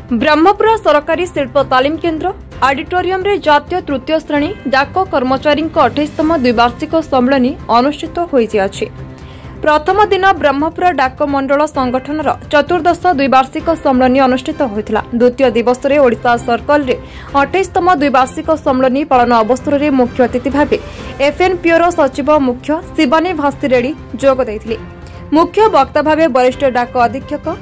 ब्रह्मपुर सरकारी शिल्प तालीम केन्द्र ऑडिटोरियम रे जातीय तृतीय श्रेणी डाक कर्मचारी 28तम द्विवार्षिक सम्मेलन अनुष्ठित होइछि। प्रथम दिन ब्रह्मपुर डाक मंडल संगठनर चतुर्दश द्विवार्षिक सम्मेलन अनुष्ठित होइथिला। द्वितीय दिवस रे ओडिशा सर्कल रे 28तम द्विवार्षिक सम्मेलन पालन अवसर रे मुख्य अतिथि भाबे एफएनपीओ सचिव मुख्य शिवानी भास्ती रेड्डी जोग दैथिले। मुख्य वक्ता भाबे वरिष्ठ डाक अधीक्षक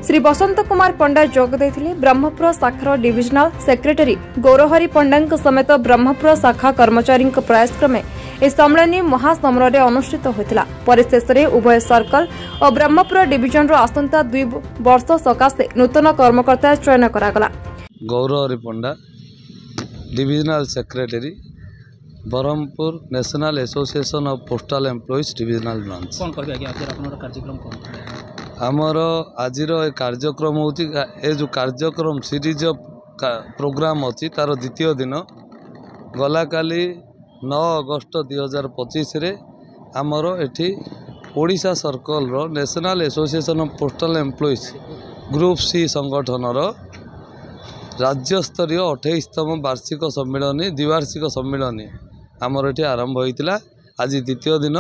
श्री बसंत कुमार पंडा जोग देथिले। ब्रह्मपुर शाखार डिविजनल सेक्रेटरी गौरहरि पंडा समेत ब्रह्मपुर शाखा कर्मचारी प्रयास क्रमे इस सम्मेलन महासमर अनुष्ठित होता। परिशेष उभय सर्कल और ब्रह्मपुर डिविजन आसंता 2 वर्ष सकाशे नूतन कर्मकर्ता चयन करागला। Gourhari Panda divisional secretary Brahmapur national association of postal employees divisional branch. कौन कहबे आगे आपन कार्यक्रम कौन आमर आज कार्यक्रम होची ए जो कार्यक्रम सीरीज ऑफ प्रोग्राम अच्छी तार द्वितीय दिन गला काली 9 अगस्त 2025 रे आमर एठी ओडिशा सर्कल रो National association of postal Employees Group C संगठन रो राज्य स्तरीय 28तम वार्षिक सम्मेलन द्विवार्षिक सम्मेलन आमर एठी आरंभ होइतिला। आज द्वितीय दिन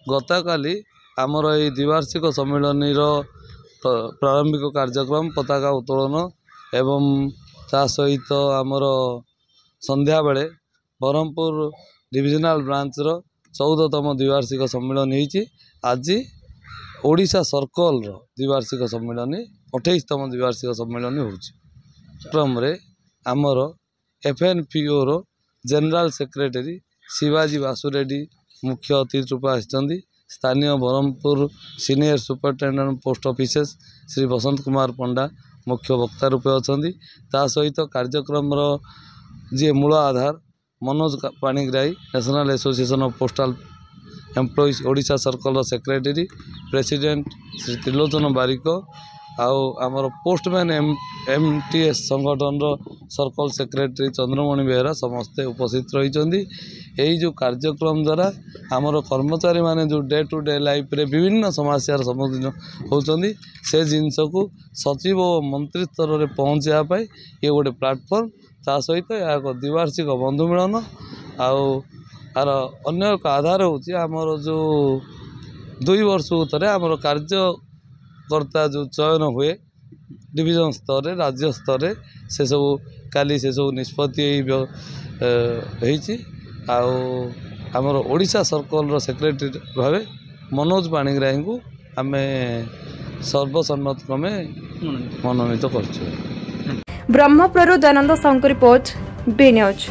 गता काली आमर ये द्विवार्षिक सम्मेलन प्रारंभिक कार्यक्रम पताका उत्तोलन एवं ता सहित आमर संध्या बेले ब्रह्मपुर डिविजनल ब्रांच रो 14तम द्विवार्षिक सम्मेलन होइछि। आज ओडिशा सर्कल रो द्विवार्षिक सम्मेलन 28तम द्विवार्षिक सम्मेलन होछि। क्रम रे आमर एफएनपीओ रो जनरल सेक्रेटरी शिवाजी वासु रेड्डी मुख्य अतिथि रूप आछंती। स्थानीय Brahmapur senior superintendent post offices Shri Basant Kumar Panda मुख्य वक्ता रूपे अच्छा। ता सहित कार्यक्रम जी मूल आधार Manoj Panigrahi national association of postal employees Odisha circle secretary president Shri Trilochan Barik आउ आमर पोस्टमैन एमटीएस संगठन सर्कल सेक्रेटरी चंद्रमणि बेहरा समस्ते उपस्थित रही। यही जो कार्यक्रम द्वारा आमर कर्मचारी माने जो डे टू डे लाइफ रे विभिन्न समस्यार सम्मुखीन होउछंदी से जिनस को सचिव और मंत्री स्तर में पहुँचापी ये गोटे प्लाटफर्म। ता सहित एक द्विवार्षिक बंधु मिलन आर अन्य एक आधार होची आमर जो 2 वर्ष उत्तर आमर कार्यकर्ता जो चयन हुए डिविजन स्तर राज्य स्तर से सब काली से सब निष्पत्ति आमर ओडिशा सर्कल सेक्रेटरी भावे मनोज पाणिग्राही को आम सर्वसम्मत क्रमे मनोनीत कर। Brahmapur Dayanand Sahu report B news.